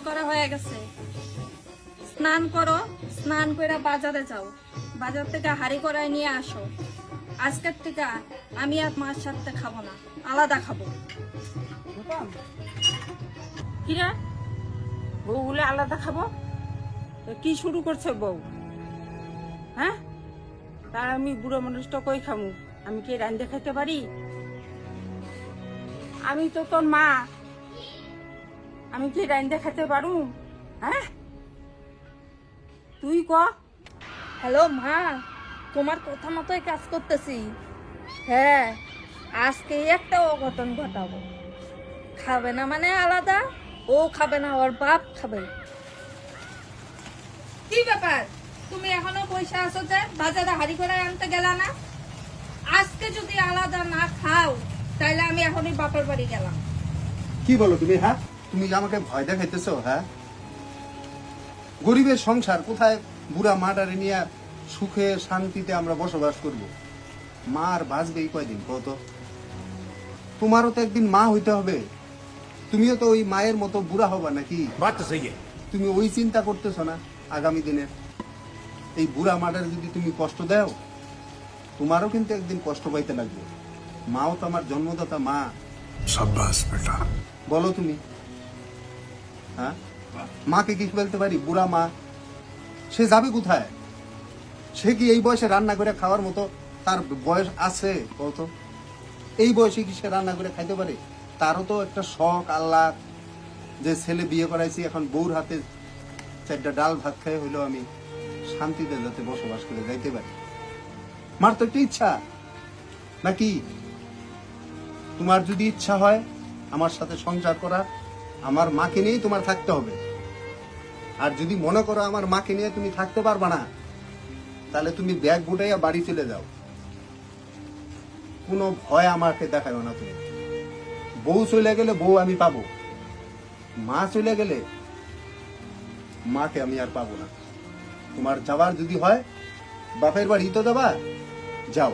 করা হয়ে গেছে, স্নান করো, স্নান করে বাজারে যাও, বাজার থেকে হাঁড়ি কড়াই নিয়ে আসো। আজকের থেকে আমি আর মার সাথে খাবো না, আলাদা খাবো। কিরা বউ বলে আলাদা খাবো? তো কি শুরু করছে বউ? হ্যাঁ, তার আমি বুড়ো মানুষটা কই খামু? আমি কি রান্ধে খাইতে পারি? আমি তো তোর মা, আমি কি রান্ধে খাইতে পারু? হ্যাঁ, তুই ক। হ্যালো মা, তোমার কথা মতোই কাজ করতেছি। হ্যাঁ, আজকে একটা অঘটন ঘটাবো। খাবে না মানে আলাদা, ও খাবে না, ওর বাপ খাবে। কি ব্যাপার, তুমি এখনো পয়সা আছো যে বাজারে হাঁড়ি করে আনতে গেলা না? আজকে যদি আলাদা না খাও তাহলে আমি এখনই বাপের বাড়ি গেলাম। কি বলো তুমি? হ্যাঁ, তুমি যে আমাকে ভয় দেখাইতেছো? হ্যাঁ, গরিবের সংসার কোথায় বুড়া মাটারে নিয়ে সুখে শান্তিতে আমরা বসবাস করব? মা আর বাঁচবে এই কয়দিন কত? তোমারও তো একদিন মা হইতে হবে, তুমিও তো ওই মায়ের মতো বুড়া হবা নাকি? बात तो सही है। তুমি ওই চিন্তা করতেছো না আগামী দিনের? এই বুড়া মাটার যদি তুমি কষ্ট দাও, তোমারও কিন্তু একদিন কষ্ট পাইতে লাগবে। মাও তো আমার জন্মদাতা মা। शाबाश बेटा। বলো তুমি, হ্যাঁ, মাকে কি বলতে পারি? বুড়া মা, সে যাবে কোথায়? সে কি এই বয়সে রান্না করে খাওয়ার মতো তার বয়স আছে কত? এই বয়সে কি সে রান্না করে খাইতে পারে? তারও তো একটা শখ আল্লাহ, যে ছেলে বিয়ে করাইছি, এখন বউর হাতে চারটা ডাল ভাত খাই হইলেও আমি শান্তিতে যাতে বসবাস করে যাইতে পারি। মার তো একটা ইচ্ছা নাকি? তোমার যদি ইচ্ছা হয় আমার সাথে সংসার করার, আমার মাকে নিয়েই তোমার থাকতে হবে। আর যদি মনে করো আমার মাকে নিয়ে তুমি থাকতে পারবা না, তাহলে তুমি ব্যাগ গুটাইয়া বাড়ি চলে যাও। কোনো ভয় আমাকে দেখাও না তুমি। বউ চলে গেলে বউ আমি পাবো, মা চলে গেলে মাকে আমি আর পাবো না। তোমার যাবার যদি হয় বাপের বাড়ি তো যাবা, যাও।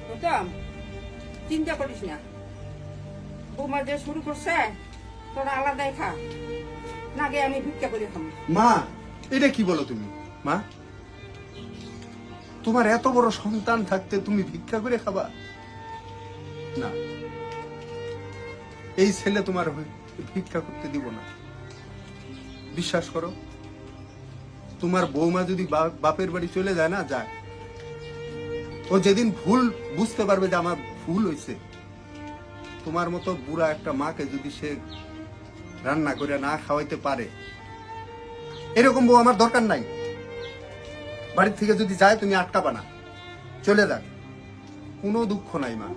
গৌতম, চিন্তা করিস না, বৌমা যে শুরু করছে তোরা আলাদাই খা, না গে আমি ভিক্ষা করে খাবো। মা, এটা কি বলো তুমি? মা, তোমার এত বড় সন্তান থাকতে তুমি ভিক্ষা করে খাবা? না, এই ছেলে তোমার হয়ে ভিক্ষা করতে দিব না। বিশ্বাস করো, তোমার বৌমা যদি বাপের বাড়ি চলে যায় না, যায়, ও যেদিন ভুল বুঝতে পারবে যে আমার ভুল হয়েছে, তোমার মতো বুড়া একটা মাকে যদি সে রান্না করে না খাওয়াইতে পারে, এরকম বউ আমার দরকার নাই। বাড়ির থেকে যদি যায় তুমি আটকাবা না, চলে যাক, কোনো দুঃখ নাই মা।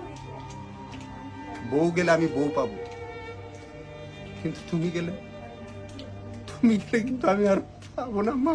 বউ গেলে আমি বউ পাবো, কিন্তু তুমি গেলে কিন্তু আমি আর পাবো না মা।